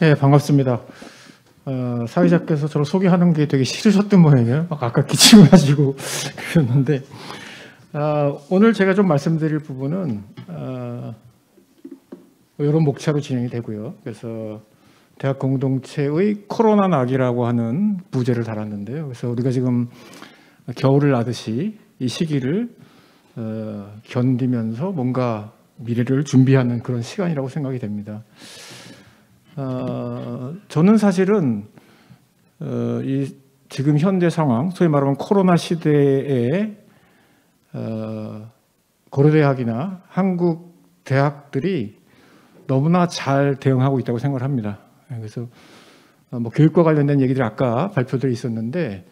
예, 반갑습니다. 사회자께서 저를 소개하는 게 되게 싫으셨던 모양이에요. 막 아까 기침을 하시고 그러셨는데, 오늘 제가 좀 말씀드릴 부분은 이런 목차로 진행이 되고요. 그래서 대학 공동체의 코로나 낙이라고 하는 부제를 달았는데요. 그래서 우리가 지금 겨울을 나듯이 이 시기를 견디면서 뭔가 미래를 준비하는 그런 시간이라고 생각이 됩니다. 저는 사실은 이 지금 현재 상황, 소위 말하면 코로나 시대에 고려대학이나 한국 대학들이 너무나 잘 대응하고 있다고 생각을 합니다. 그래서 뭐 교육과 관련된 얘기들이 아까 발표들이 있었는데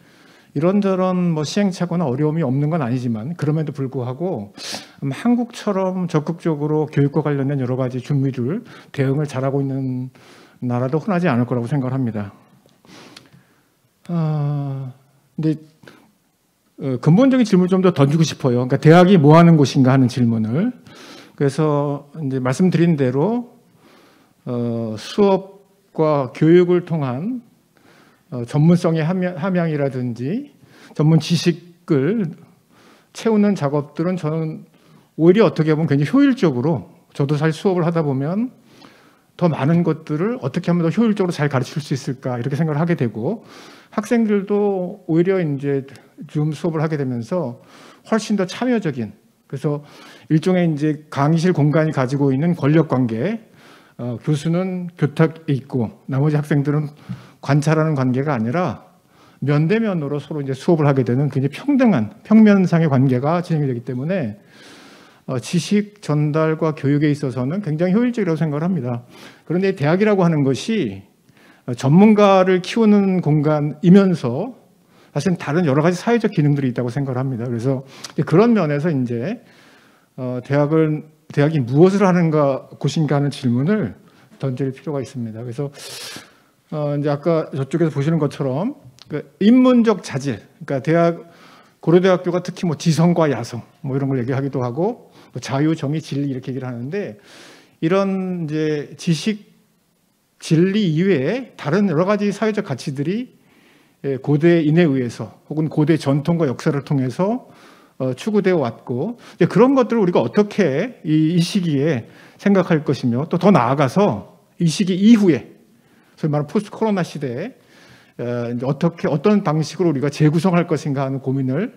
이런저런 뭐 시행착오나 어려움이 없는 건 아니지만 그럼에도 불구하고 한국처럼 적극적으로 교육과 관련된 여러 가지 준비를 대응을 잘하고 있는 나라도 흔하지 않을 거라고 생각을 합니다. 근데 근본적인 질문을 좀 더 던지고 싶어요. 그러니까 대학이 뭐 하는 곳인가 하는 질문을. 그래서 이제 말씀드린 대로 수업과 교육을 통한 전문성의 함양이라든지 전문 지식을 채우는 작업들은 저는 오히려 어떻게 보면 굉장히 효율적으로, 저도 사실 수업을 하다 보면 더 많은 것들을 어떻게 하면 더 효율적으로 잘 가르칠 수 있을까 이렇게 생각을 하게 되고, 학생들도 오히려 이제 줌 수업을 하게 되면서 훨씬 더 참여적인, 그래서 일종의 이제 강의실 공간이 가지고 있는 권력 관계, 교수는 교탁에 있고 나머지 학생들은 관찰하는 관계가 아니라 면대면으로 서로 이제 수업을 하게 되는 굉장히 평등한 평면상의 관계가 진행이 되기 때문에 지식 전달과 교육에 있어서는 굉장히 효율적이라고 생각을 합니다. 그런데 대학이라고 하는 것이 전문가를 키우는 공간이면서 사실은 다른 여러 가지 사회적 기능들이 있다고 생각을 합니다. 그래서 그런 면에서 이제 대학이 무엇을 하는가 곳인가 하는 질문을 던질 필요가 있습니다. 그래서 이제 아까 저쪽에서 보시는 것처럼 인문적 자질, 그러니까 고려대학교가 특히 뭐 지성과 야성 뭐 이런 걸 얘기하기도 하고 자유, 정의, 진리 이렇게 얘기를 하는데, 이런 이제 지식, 진리 이외에 다른 여러 가지 사회적 가치들이 고대인에 의해서 혹은 고대 전통과 역사를 통해서 추구되어 왔고, 그런 것들을 우리가 어떻게 이 시기에 생각할 것이며 또 더 나아가서 이 시기 이후에 소위 말하는 포스트 코로나 시대에 어떤 방식으로 우리가 재구성할 것인가 하는 고민을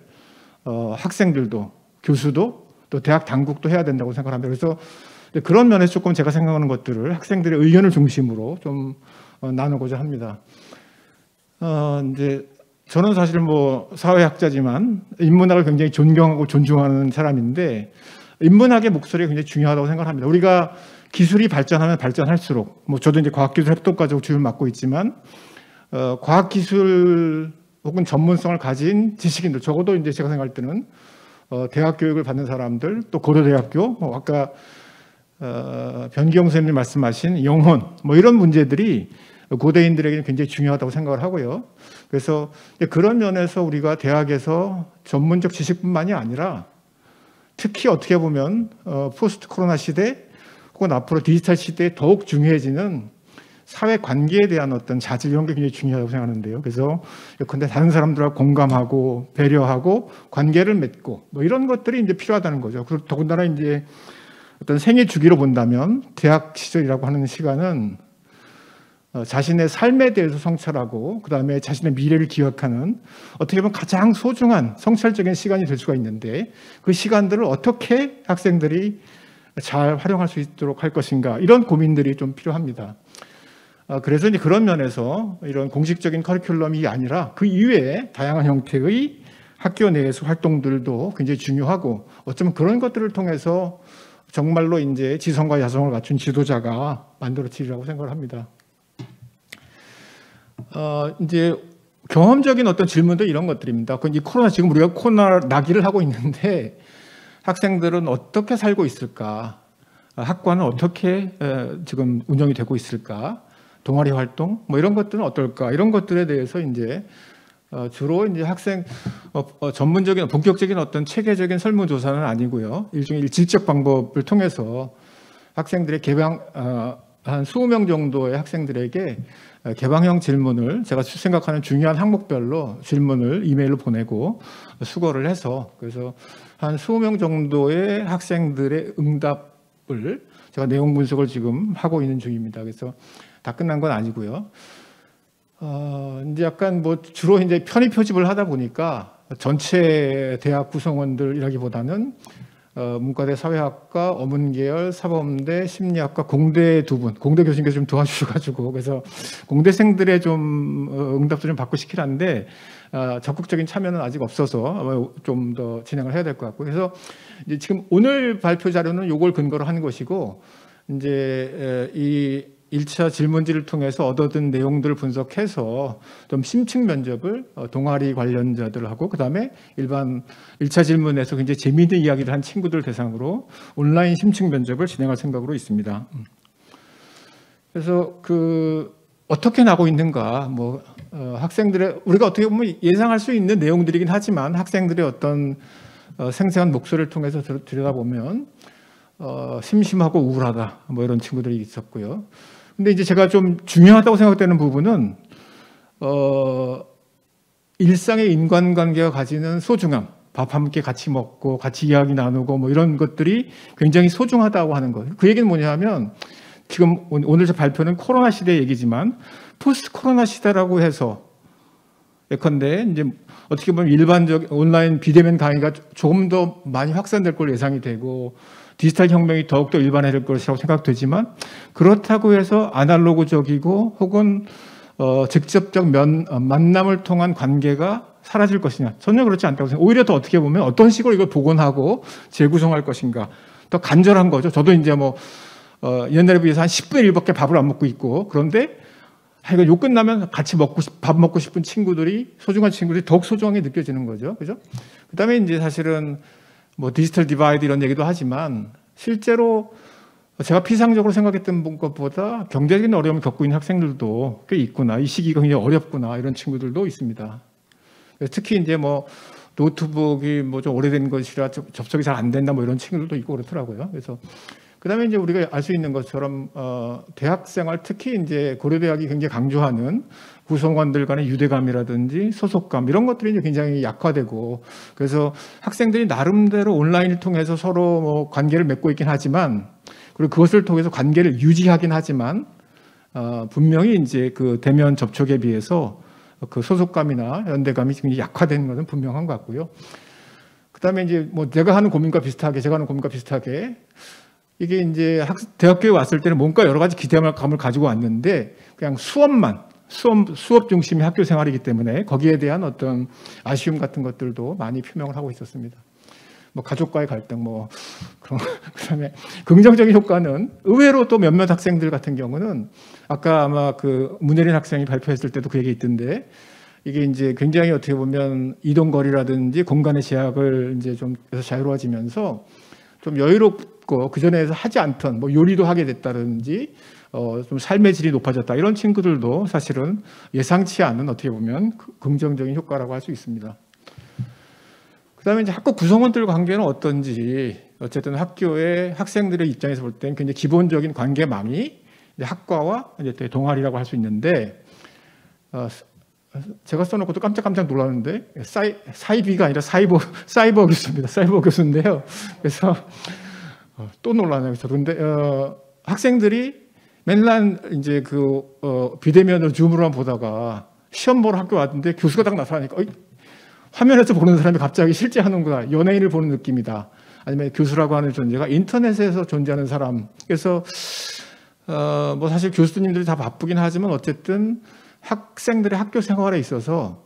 학생들도 교수도 또 대학 당국도 해야 된다고 생각합니다. 그래서 그런 면에서 조금 제가 생각하는 것들을 학생들의 의견을 중심으로 좀 나누고자 합니다. 이제 저는 사실 뭐 사회학자지만 인문학을 굉장히 존경하고 존중하는 사람인데, 인문학의 목소리가 굉장히 중요하다고 생각합니다. 우리가 기술이 발전하면 발전할수록, 뭐 저도 이제 과학기술 협동가족 주임을 맡고 있지만 과학기술 혹은 전문성을 가진 지식인들, 적어도 이제 제가 생각할 때는 대학 교육을 받는 사람들, 또 고려대학교, 아까 변기영 선생님이 말씀하신 영혼, 뭐 이런 문제들이 고대인들에게는 굉장히 중요하다고 생각을 하고요. 그래서 그런 면에서 우리가 대학에서 전문적 지식뿐만이 아니라 특히 어떻게 보면 포스트 코로나 시대 혹은 앞으로 디지털 시대에 더욱 중요해지는 사회 관계에 대한 어떤 자질, 이런 게 굉장히 중요하다고 생각하는데요. 그래서 근데 다른 사람들하고 공감하고 배려하고 관계를 맺고 뭐 이런 것들이 이제 필요하다는 거죠. 그리고 더군다나 이제 어떤 생애 주기로 본다면 대학 시절이라고 하는 시간은 자신의 삶에 대해서 성찰하고 그다음에 자신의 미래를 기억하는, 어떻게 보면 가장 소중한 성찰적인 시간이 될 수가 있는데, 그 시간들을 어떻게 학생들이 잘 활용할 수 있도록 할 것인가, 이런 고민들이 좀 필요합니다. 그래서 이제 그런 면에서 이런 공식적인 커리큘럼이 아니라 그 이외에 다양한 형태의 학교 내에서 활동들도 굉장히 중요하고, 어쩌면 그런 것들을 통해서 정말로 이제 지성과 야성을 갖춘 지도자가 만들어지리라고 생각을 합니다. 이제 경험적인 어떤 질문도 이런 것들입니다. 이 코로나, 지금 우리가 코로나 낙이를 하고 있는데 학생들은 어떻게 살고 있을까? 학과는 어떻게 지금 운영이 되고 있을까? 동아리 활동 뭐 이런 것들은 어떨까? 이런 것들에 대해서 이제 주로 이제 학생 전문적인 본격적인 어떤 체계적인 설문조사는 아니고요. 일종의 질적 방법을 통해서 학생들의 한 20명 정도의 학생들에게 개방형 질문을 제가 생각하는 중요한 항목별로 질문을 이메일로 보내고 수거를 해서 그래서 한 20명 정도의 학생들의 응답을 제가 내용 분석을 지금 하고 있는 중입니다. 그래서 다 끝난 건 아니고요. 이제 약간 뭐 주로 이제 편의 표집을 하다 보니까 전체 대학 구성원들이라기보다는 문과대 사회학과, 어문계열, 사범대, 심리학과, 공대 두 분, 공대 교수님께서 좀 도와주셔가지고 그래서 공대생들의 좀 응답도 좀 받고 싶긴 한데 적극적인 참여는 아직 없어서 좀 더 진행을 해야 될 것 같고 그래서 이제 지금 오늘 발표 자료는 이걸 근거로 하는 것이고 이제 이 1차 질문지를 통해서 얻어든 내용들을 분석해서 좀 심층 면접을 동아리 관련자들하고 그다음에 일반 1차 질문에서 굉장히 재미있는 이야기를 한 친구들 대상으로 온라인 심층 면접을 진행할 생각으로 있습니다. 그래서 어떻게 나고 있는가 뭐 학생들의 우리가 어떻게 보면 예상할 수 있는 내용들이긴 하지만 학생들의 어떤 생생한 목소리를 통해서 들여다보면 심심하고 우울하다 뭐 이런 친구들이 있었고요. 근데 이제 제가 좀 중요하다고 생각되는 부분은 일상의 인간관계가 가지는 소중함, 밥 함께 같이 먹고 같이 이야기 나누고 뭐 이런 것들이 굉장히 소중하다고 하는 거예요. 그 얘기는 뭐냐면 지금 오늘 제 발표는 코로나 시대 얘기지만 포스트 코로나 시대라고 해서 예컨대 이제 어떻게 보면 일반적 온라인 비대면 강의가 조금 더 많이 확산될 걸로 예상이 되고 디지털 혁명이 더욱더 일반화될 것이라고 생각되지만 그렇다고 해서 아날로그적이고 혹은 직접적 만남을 통한 관계가 사라질 것이냐 전혀 그렇지 않다고 생각해요. 오히려 더 어떻게 보면 어떤 식으로 이걸 복원하고 재구성할 것인가 더 간절한 거죠. 저도 이제 뭐 옛날에 비해서 한 10분의 1밖에 밥을 안 먹고 있고 그런데 이거 요 끝나면 같이 밥 먹고 싶은 친구들이 소중한 친구들이 더욱 소중하게 느껴지는 거죠. 그죠? 그다음에 이제 사실은 뭐 디지털 디바이드 이런 얘기도 하지만 실제로 제가 피상적으로 생각했던 것보다 경제적인 어려움을 겪고 있는 학생들도 꽤 있구나. 이 시기가 굉장히 어렵구나. 이런 친구들도 있습니다. 특히 이제 뭐 노트북이 뭐 좀 오래된 것이라 접속이 잘 안 된다 뭐 이런 친구들도 있고 그렇더라고요. 그래서 그다음에 이제 우리가 알 수 있는 것처럼 대학생활 특히 이제 고려대학이 굉장히 강조하는 구성원들 간의 유대감이라든지 소속감 이런 것들이 이제 굉장히 약화되고 그래서 학생들이 나름대로 온라인을 통해서 서로 뭐 관계를 맺고 있긴 하지만 그리고 그것을 통해서 관계를 유지하긴 하지만 분명히 이제 그 대면 접촉에 비해서 그 소속감이나 연대감이 굉장히 약화되는 것은 분명한 것 같고요. 그다음에 이제 뭐 제가 하는 고민과 비슷하게 이게 이제 대학교에 왔을 때는 뭔가 여러 가지 기대감을 가지고 왔는데 그냥 수업 중심의 학교 생활이기 때문에 거기에 대한 어떤 아쉬움 같은 것들도 많이 표명을 하고 있었습니다. 뭐 가족과의 갈등 뭐 그런 그다음에 긍정적인 효과는 의외로 또 몇몇 학생들 같은 경우는 아까 아마 그 문예린 학생이 발표했을 때도 그 얘기 있던데 이게 이제 굉장히 어떻게 보면 이동 거리라든지 공간의 제약을 이제 좀 자유로워지면서 좀 여유롭고 그 전에 하지 않던 뭐 요리도 하게 됐다든지 좀 삶의 질이 높아졌다 이런 친구들도 사실은 예상치 않은 어떻게 보면 긍정적인 효과라고 할 수 있습니다. 그다음에 이제 학교 구성원들 관계는 어떤지 어쨌든 학교의 학생들의 입장에서 볼 때는 굉장히 기본적인 관계망이 이제 학과와 이제 동아리라고 할 수 있는데 제가 써놓고도 깜짝 놀랐는데 사이비가 아니라 사이버 교수입니다. 사이버 교수인데요. 그래서 또 놀라네요. 그런데 학생들이 맨날 이제 비대면으로 줌으로만 보다가 시험 보러 학교 왔는데 교수가 딱 나타나니까 화면에서 보는 사람이 갑자기 실제 하는구나. 연예인을 보는 느낌이다. 아니면 교수라고 하는 존재가 인터넷에서 존재하는 사람. 그래서 뭐 사실 교수님들이 다 바쁘긴 하지만 어쨌든 학생들의 학교 생활에 있어서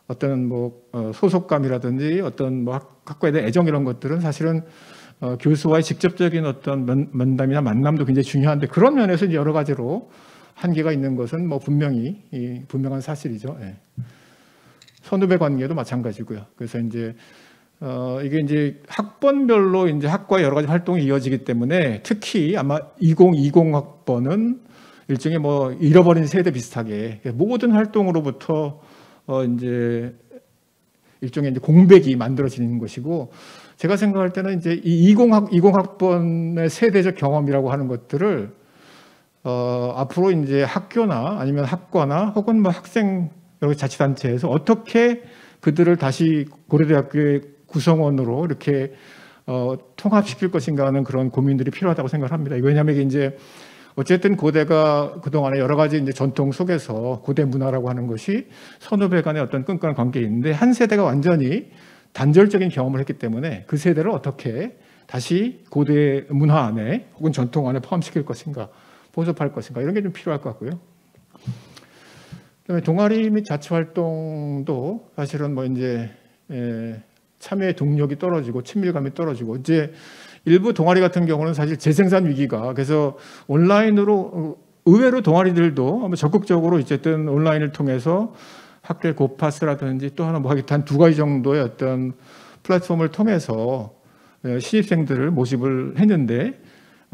어떤 뭐 소속감이라든지 어떤 뭐 학과에 대한 애정 이런 것들은 사실은 교수와의 직접적인 어떤 면담이나 만남도 굉장히 중요한데 그런 면에서 이제 여러 가지로 한계가 있는 것은 뭐 분명히 분명한 사실이죠. 예. 선후배 관계도 마찬가지고요. 그래서 이제 이게 이제 학번별로 이제 학과의 여러 가지 활동이 이어지기 때문에 특히 아마 2020 학번은 일종의 뭐 잃어버린 세대 비슷하게 모든 활동으로부터 이제 일종의 이제 공백이 만들어지는 것이고 제가 생각할 때는 이제 이 20 학번의 세대적 경험이라고 하는 것들을 앞으로 이제 학교나 아니면 학과나 혹은 뭐 학생 여러 자치단체에서 어떻게 그들을 다시 고려대학교의 구성원으로 이렇게 통합시킬 것인가 하는 그런 고민들이 필요하다고 생각합니다. 왜냐하면 이게 이제 어쨌든 고대가 그동안에 여러 가지 이제 전통 속에서 고대 문화라고 하는 것이 선후배 간의 어떤 끈끈한 관계인데 한 세대가 완전히 단절적인 경험을 했기 때문에 그 세대를 어떻게 다시 고대 문화 안에 혹은 전통 안에 포함시킬 것인가, 보습할 것인가 이런 게 좀 필요할 것 같고요. 그다음에 동아리 및 자치 활동도 사실은 뭐 이제 참여의 동력이 떨어지고 친밀감이 떨어지고 이제 일부 동아리 같은 경우는 사실 재생산 위기가 그래서 온라인으로 의외로 동아리들도 적극적으로 어쨌든 온라인을 통해서 학교 고파스라든지 또 하나 뭐 한 두 가지 정도의 어떤 플랫폼을 통해서 신입생들을 모집을 했는데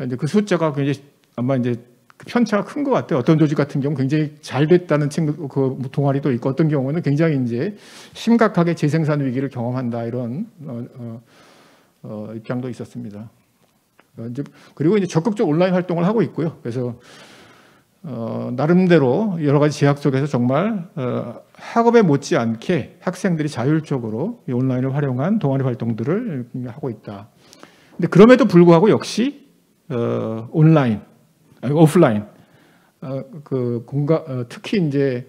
이제 그 숫자가 굉장히 아마 이제 편차가 큰 것 같아요. 어떤 조직 같은 경우 굉장히 잘 됐다는 친구 그 동아리도 있고 어떤 경우는 굉장히 이제 심각하게 재생산 위기를 경험한다 이런 입장도 있었습니다. 그리고 이제 적극적 온라인 활동을 하고 있고요. 그래서 나름대로 여러 가지 제약 속에서 정말 학업에 못지않게 학생들이 자율적으로 이 온라인을 활용한 동아리 활동들을 하고 있다. 근데 그럼에도 불구하고 역시 온라인, 아니, 오프라인 특히 이제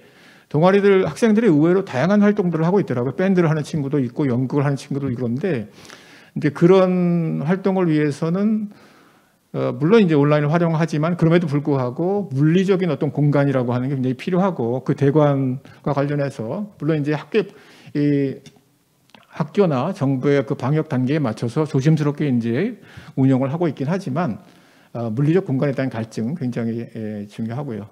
동아리들 학생들이 의외로 다양한 활동들을 하고 있더라고요. 밴드를 하는 친구도 있고 연극을 하는 친구도 있고 그런데 이제 그런 활동을 위해서는 물론 이제 온라인을 활용하지만 그럼에도 불구하고 물리적인 어떤 공간이라고 하는 게 굉장히 필요하고 그 대관과 관련해서 물론 이제 학교나 정부의 그 방역 단계에 맞춰서 조심스럽게 이제 운영을 하고 있긴 하지만 물리적 공간에 대한 갈증 굉장히 중요하고요.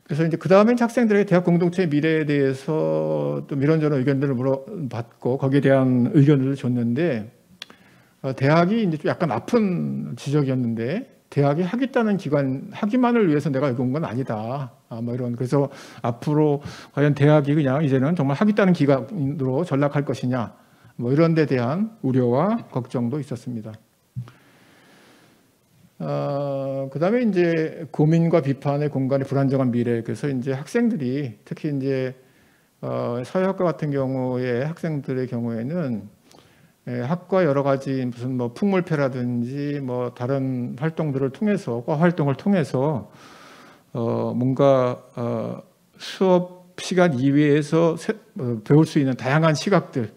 그래서 이제 그 다음에 학생들에게 대학 공동체의 미래에 대해서 또 이런저런 의견들을 물어봤고 거기에 대한 의견을 줬는데 대학이 이제 좀 약간 아픈 지적이었는데 대학이 하겠다는 기관 하기만을 위해서 내가 여기 온 건 아니다. 뭐 이런 그래서 앞으로 과연 대학이 그냥 이제는 정말 하겠다는 기관으로 전락할 것이냐 뭐 이런 데 대한 우려와 걱정도 있었습니다. 그다음에 이제 고민과 비판의 공간의 불안정한 미래. 그래서 이제 학생들이 특히 이제 사회학과 같은 경우에 학생들의 경우에는 학과 여러 가지 무슨 뭐 풍물패라든지 뭐 다른 활동들을 통해서 과 활동을 통해서 뭔가 수업 시간 이외에서 배울 수 있는 다양한 시각들,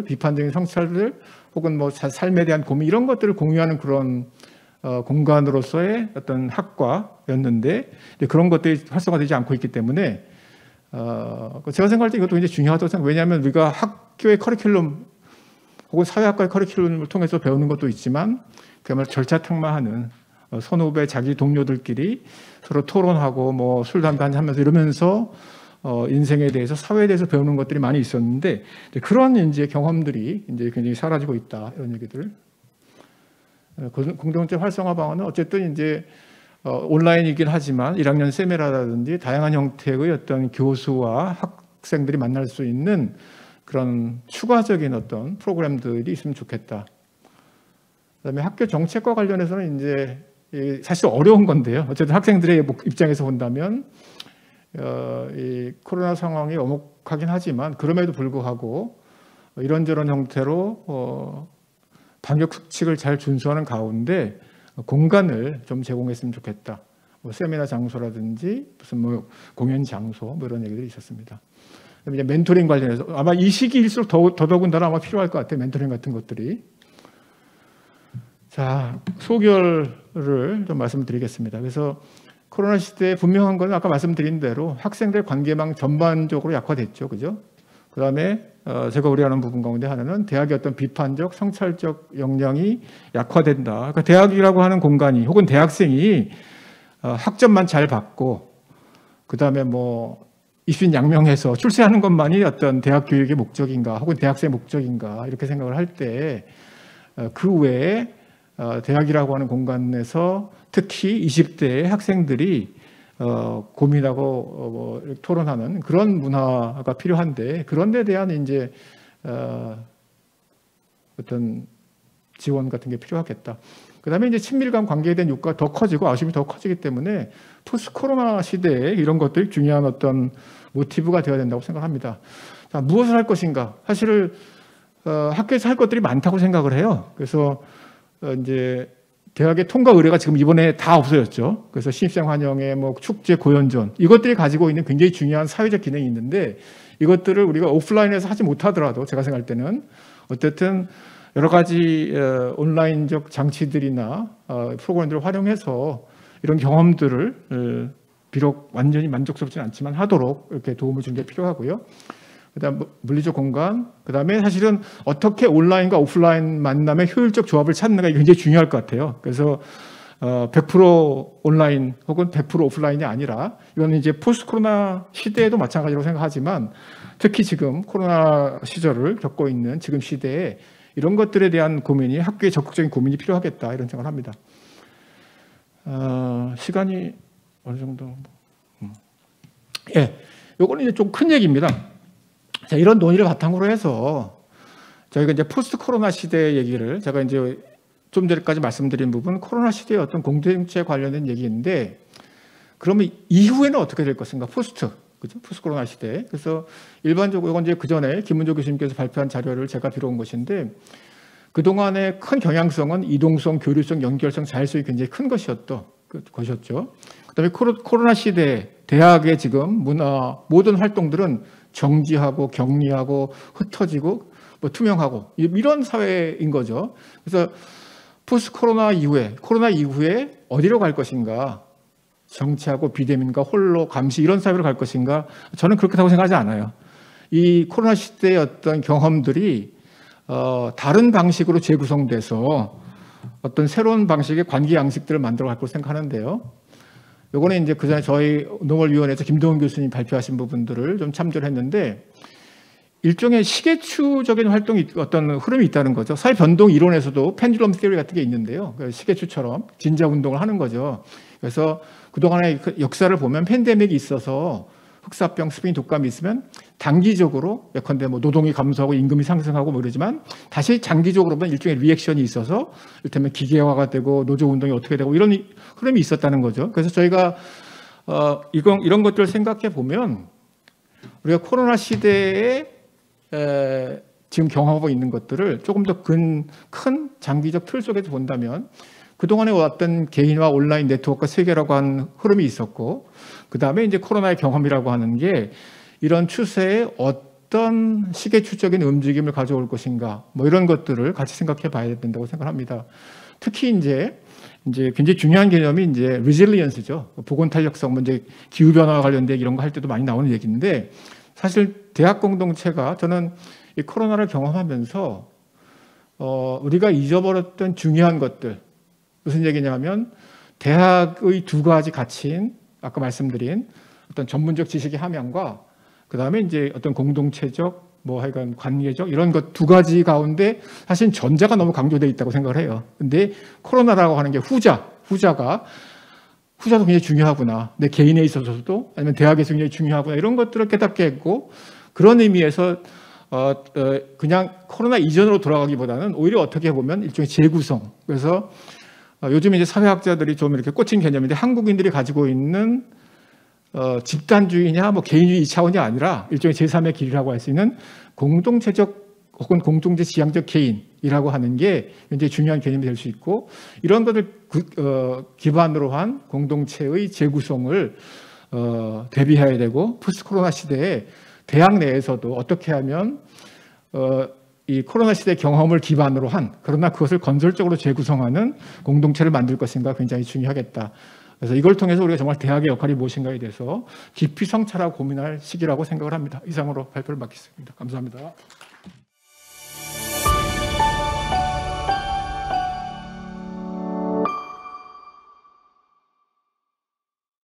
비판적인 성찰들 혹은 뭐 삶에 대한 고민 이런 것들을 공유하는 그런 공간으로서의 어떤 학과였는데 그런 것들이 활성화되지 않고 있기 때문에 제가 생각할 때 이것도 굉장히 중요하다고 생각해요. 왜냐하면 우리가 학교의 커리큘럼 혹은 사회학과의 커리큘럼을 통해서 배우는 것도 있지만 그야말로 절차탕마하는 선후배 자기 동료들끼리 서로 토론하고 뭐 술 담배 한잔 하면서 이러면서 인생에 대해서 사회에 대해서 배우는 것들이 많이 있었는데 그런 이제 경험들이 이제 굉장히 사라지고 있다 이런 얘기들. 공동체 활성화 방안은 어쨌든 이제 온라인이긴 하지만 1학년 세미나라든지 다양한 형태의 어떤 교수와 학생들이 만날 수 있는 그런 추가적인 어떤 프로그램들이 있으면 좋겠다. 그다음에 학교 정책과 관련해서는 이제 사실 어려운 건데요. 어쨌든 학생들의 입장에서 본다면 이 코로나 상황이 엄혹하긴 하지만 그럼에도 불구하고 이런저런 형태로 방역 수칙을 잘 준수하는 가운데 공간을 좀 제공했으면 좋겠다. 뭐 세미나 장소라든지 무슨 뭐 공연 장소 뭐 이런 얘기들이 있었습니다. 이제 멘토링 관련해서 아마 이 시기일수록 더더군다나 아마 필요할 것 같아요. 멘토링 같은 것들이. 자, 소결을 좀 말씀드리겠습니다. 그래서 코로나 시대에 분명한 건 아까 말씀드린 대로 학생들 관계망 전반적으로 약화됐죠. 그죠? 그 다음에 제가 우려하는 부분 가운데 하나는 대학의 어떤 비판적, 성찰적 역량이 약화된다. 그러니까 대학이라고 하는 공간이 혹은 대학생이 학점만 잘 받고 그 다음에 뭐 입신양명해서 출세하는 것만이 어떤 대학 교육의 목적인가 혹은 대학생의 목적인가 이렇게 생각을 할 때 그 외에 대학이라고 하는 공간에서 특히 20대의 학생들이 고민하고 토론하는 그런 문화가 필요한데 그런 데 대한 이제 어떤 지원 같은 게 필요하겠다. 그다음에 이제 친밀감 관계에 대한 욕구가 더 커지고 아쉬움이 더 커지기 때문에 포스트 코로나 시대에 이런 것들이 중요한 어떤 모티브가 되어야 된다고 생각합니다. 자, 무엇을 할 것인가? 사실 학교에서 할 것들이 많다고 생각을 해요. 그래서 이제 대학의 통과 의뢰가 지금 이번에 다 없어졌죠. 그래서 신입생 환영회, 뭐 축제, 고연전 이것들이 가지고 있는 굉장히 중요한 사회적 기능이 있는데 이것들을 우리가 오프라인에서 하지 못하더라도 제가 생각할 때는 어쨌든 여러 가지 온라인적 장치들이나 프로그램들을 활용해서 이런 경험들을 비록 완전히 만족스럽지는 않지만 하도록 이렇게 도움을 주는 게 필요하고요. 그다음 물리적 공간, 그다음에 사실은 어떻게 온라인과 오프라인 만남의 효율적 조합을 찾는가 이게 굉장히 중요할 것 같아요. 그래서 100% 온라인 혹은 100% 오프라인이 아니라 이거는 이제 포스트 코로나 시대에도 마찬가지로 생각하지만 특히 지금 코로나 시절을 겪고 있는 지금 시대에 이런 것들에 대한 고민이 학교의 적극적인 고민이 필요하겠다 이런 생각을 합니다. 시간이 어느 정도? 예, 요거는 이제 좀 큰 얘기입니다. 자, 이런 논의를 바탕으로 해서 저희가 이제 포스트 코로나 시대 얘기를 제가 이제 좀 전까지 말씀드린 부분 코로나 시대의 어떤 공동체 관련된 얘기인데 그러면 이후에는 어떻게 될 것인가? 포스트 코로나 시대. 그래서 일반적으로 이건 이제 그 전에 김은조 교수님께서 발표한 자료를 제가 빌어온 것인데 그동안의 큰 경향성은 이동성, 교류성, 연결성, 자율성이 굉장히 큰 것이었죠. 그다음에 코로나 시대 대학의 지금 문화 모든 활동들은 정지하고 격리하고 흩어지고 뭐 투명하고 이런 사회인 거죠. 그래서 포스트 코로나 이후에 어디로 갈 것인가? 정치하고 비대면과 홀로 감시 이런 사회로 갈 것인가? 저는 그렇다고 생각하지 않아요. 이 코로나 시대의 어떤 경험들이 다른 방식으로 재구성돼서 어떤 새로운 방식의 관계 양식들을 만들어 갈 거라고 생각하는데요. 요거는 이제 그전에 저희 농월위원회에서 김동훈 교수님 발표하신 부분들을 좀 참조를 했는데 일종의 시계추적인 활동이 어떤 흐름이 있다는 거죠. 사회 변동 이론에서도 펜듈럼 시리 같은 게 있는데요. 시계추처럼 진자 운동을 하는 거죠. 그래서 그동안의 역사를 보면 팬데믹이 있어서 흑사병, 스페인 독감이 있으면 단기적으로 예컨대 뭐 노동이 감소하고 임금이 상승하고 뭐 이러지만 다시 장기적으로 보면 일종의 리액션이 있어서 이를테면 기계화가 되고 노조 운동이 어떻게 되고 이런 흐름이 있었다는 거죠. 그래서 저희가 이런 것들을 생각해 보면 우리가 코로나 시대에 지금 경험하고 있는 것들을 조금 더 큰 장기적 틀 속에서 본다면 그동안에 왔던 개인화 온라인 네트워크 세계라고 하는 흐름이 있었고 그다음에 이제 코로나의 경험이라고 하는 게 이런 추세에 어떤 시계추적인 움직임을 가져올 것인가 뭐 이런 것들을 같이 생각해 봐야 된다고 생각합니다. 특히 이제 굉장히 중요한 개념이 이제 resilience죠. 보건 탄력성, 이제 기후 변화와 관련된 이런 거 할 때도 많이 나오는 얘기인데 사실 대학 공동체가 저는 이 코로나를 경험하면서 우리가 잊어버렸던 중요한 것들 무슨 얘기냐면 대학의 두 가지 가치인 아까 말씀드린 어떤 전문적 지식의 함양과 그 다음에 이제 어떤 공동체적 뭐 하여간 관계적 이런 것 두 가지 가운데 사실 전자가 너무 강조되어 있다고 생각을 해요. 근데 코로나라고 하는 게 후자도 굉장히 중요하구나. 내 개인에 있어서도 아니면 대학에서 굉장히 중요하구나. 이런 것들을 깨닫게 했고 그런 의미에서 그냥 코로나 이전으로 돌아가기보다는 오히려 어떻게 보면 일종의 재구성. 그래서 요즘 이제 사회학자들이 좀 이렇게 꽂힌 개념인데 한국인들이 가지고 있는 집단주의냐 뭐 개인주의 2차원이 아니라 일종의 제3의 길이라고 할 수 있는 공동체적 혹은 공동체 지향적 개인이라고 하는 게 굉장히 중요한 개념이 될 수 있고 이런 것을 기반으로 한 공동체의 재구성을 대비해야 되고 포스트 코로나 시대에 대학 내에서도 어떻게 하면 이 코로나 시대 경험을 기반으로 한 그러나 그것을 건설적으로 재구성하는 공동체를 만들 것인가 굉장히 중요하겠다. 그래서 이걸 통해서 우리가 정말 대학의 역할이 무엇인가에 대해서 깊이 성찰하고 고민할 시기라고 생각을 합니다. 이상으로 발표를 마치겠습니다. 감사합니다.